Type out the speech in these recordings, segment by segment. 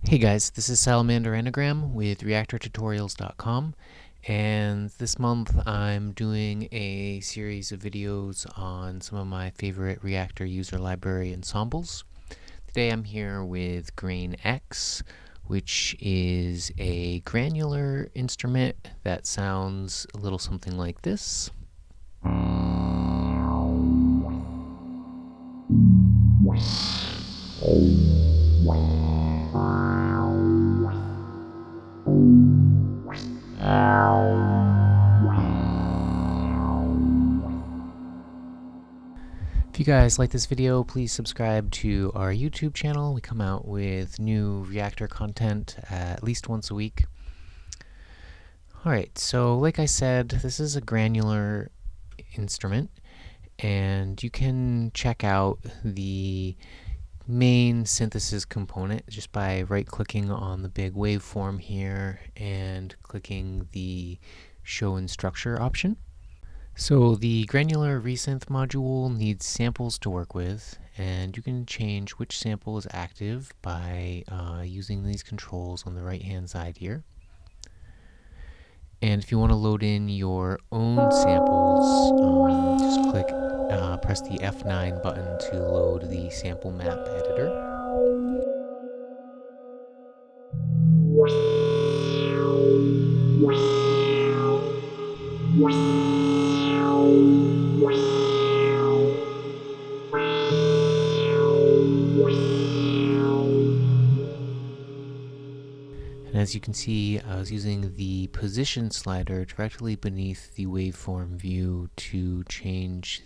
Hey guys, this is Salamander Anagram with reaktortutorials.com, and this month I'm doing a series of videos on some of my favorite Reaktor user library ensembles. Today I'm here with GrainX, which is a granular instrument that sounds a little something like this. If you guys like this video, please subscribe to our YouTube channel. We come out with new Reaktor content at least once a week. Alright, so like I said, this is a granular instrument, and you can check out the main synthesis component just by right-clicking on the big waveform here and clicking the Show in Structure option. So the granular resynth module needs samples to work with, and you can change which sample is active by using these controls on the right-hand side here. And if you want to load in your own samples, just press the F9 button to load the sample map editor. And as you can see, I was using the position slider directly beneath the waveform view to change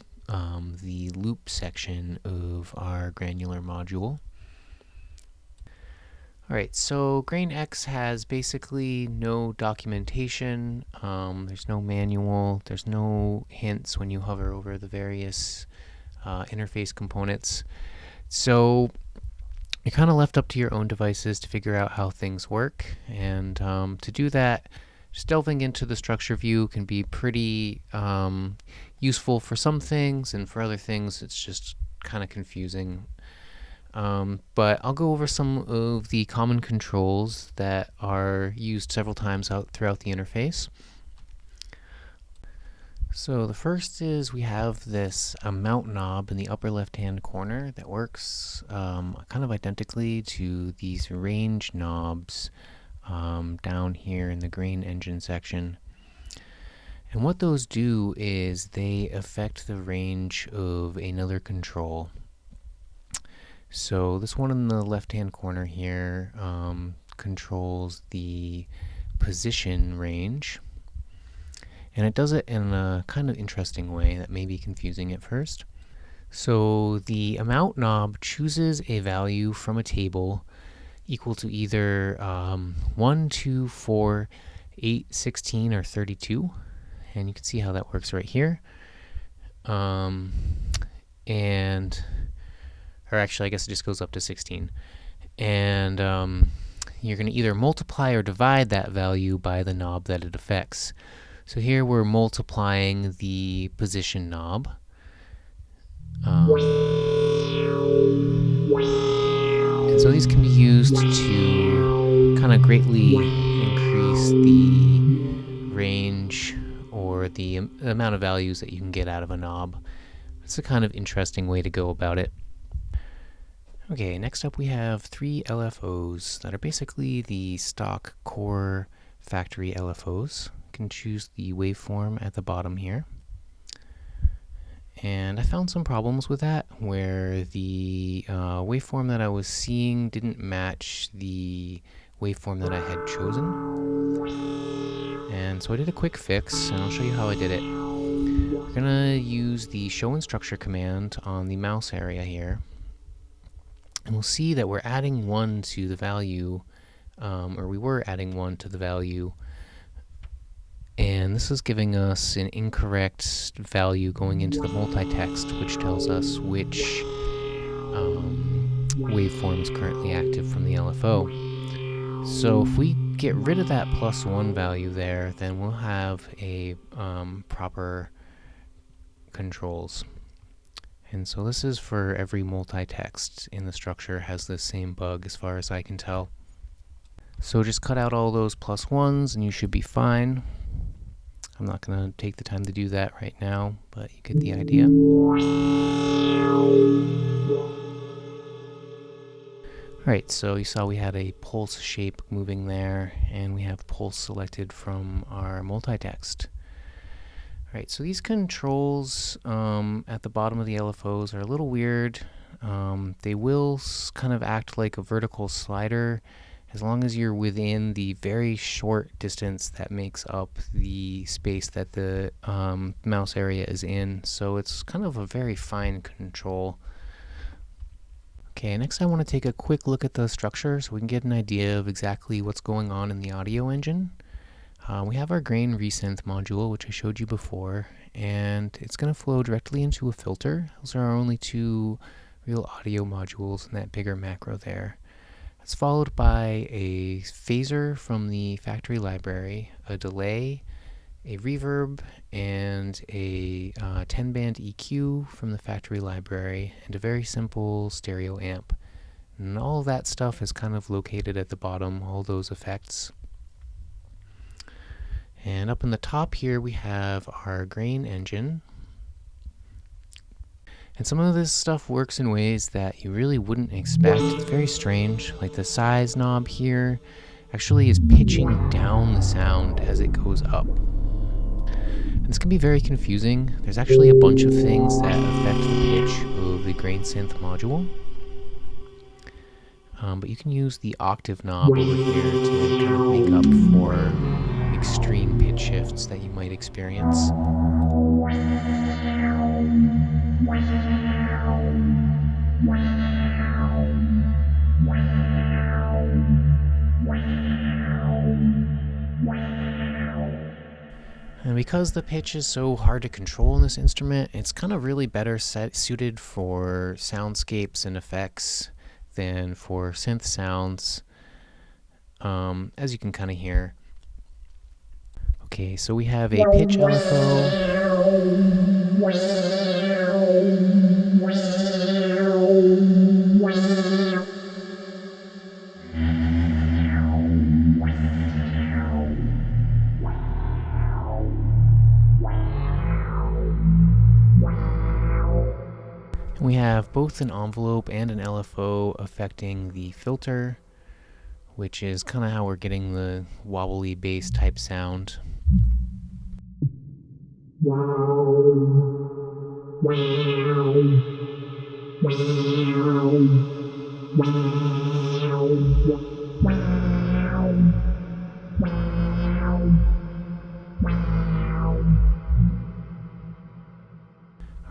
the loop section of our granular module. Alright, so GrainX has basically no documentation, there's no manual, there's no hints when you hover over the various interface components. So you're kind of left up to your own devices to figure out how things work, and to do that, just delving into the structure view can be pretty useful for some things, and for other things it's just kind of confusing. But I'll go over some of the common controls that are used several times throughout the interface. So the first is we have this amount knob in the upper left-hand corner that works kind of identically to these range knobs down here in the grain engine section. And what those do is they affect the range of another control. So this one in the left-hand corner here controls the position range. And it does it in a kind of interesting way that may be confusing at first. So the amount knob chooses a value from a table equal to either 1, 2, 4, 8, 16, or 32. And you can see how that works right here. Or actually, I guess it just goes up to 16. And you're going to either multiply or divide that value by the knob that it affects. So here we're multiplying the position knob. And so these can be used to kind of greatly increase the range or the amount of values that you can get out of a knob. It's a kind of interesting way to go about it. Okay, next up we have 3 Lfos that are basically the stock core factory Lfos. Can choose the waveform at the bottom here, and I found some problems with that where the waveform that I was seeing didn't match the waveform that I had chosen, and so I did a quick fix, and I'll show you how I did it. We're gonna use the show in structure command on the mouse area here, and we'll see that we're adding 1 to the value, or we were adding 1 to the value. And this is giving us an incorrect value going into the multi-text, which tells us which waveform is currently active from the LFO. So if we get rid of that +1 value there, then we'll have a proper controls. And so this is for every multi-text in the structure has the same bug as far as I can tell. So just cut out all those +1s and you should be fine. I'm not going to take the time to do that right now, but you get the idea. Alright, so you saw we had a pulse shape moving there, and we have pulse selected from our multi-text. Alright, so these controls at the bottom of the Lfos are a little weird. They will kind of act like a vertical slider as long as you're within the very short distance that makes up the space that the mouse area is in. So it's kind of a very fine control. Okay, next I want to take a quick look at the structure so we can get an idea of exactly what's going on in the audio engine. We have our grain resynth module, which I showed you before, and it's going to flow directly into a filter. Those are our only two real audio modules in that bigger macro there. It's followed by a phaser from the factory library, a delay, a reverb, and a 10-band EQ from the factory library, and a very simple stereo amp. And all of that stuff is kind of located at the bottom, all those effects. And up in the top here we have our grain engine. And some of this stuff works in ways that you really wouldn't expect. It's very strange. Like the size knob here actually is pitching down the sound as it goes up. And this can be very confusing. There's actually a bunch of things that affect the pitch of the grain synth module. But you can use the octave knob over here to kind of make up for extreme pitch shifts that you might experience. And because the pitch is so hard to control in this instrument, it's kind of really better suited for soundscapes and effects than for synth sounds, as you can kind of hear. Okay, so we have a pitch LFO. We have both an envelope and an LFO affecting the filter, which is kind of how we're getting the wobbly bass type sound.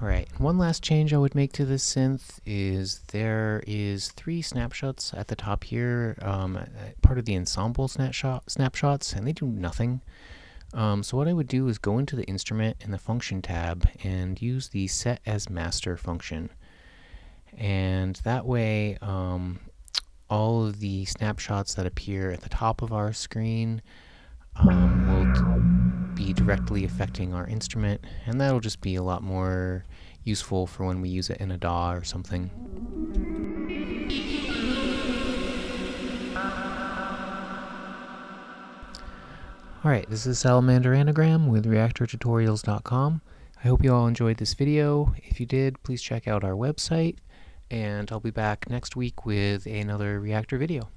Alright, one last change I would make to this synth is there is 3 snapshots at the top here, part of the ensemble snapshots, and they do nothing. So what I would do is go into the instrument in the function tab and use the set as master function. And that way, all of the snapshots that appear at the top of our screen will be directly affecting our instrument, and that'll just be a lot more useful for when we use it in a DAW or something. Alright, this is Salamander Anagram with ReaktorTutorials.com. I hope you all enjoyed this video. If you did, please check out our website, and I'll be back next week with another Reaktor video.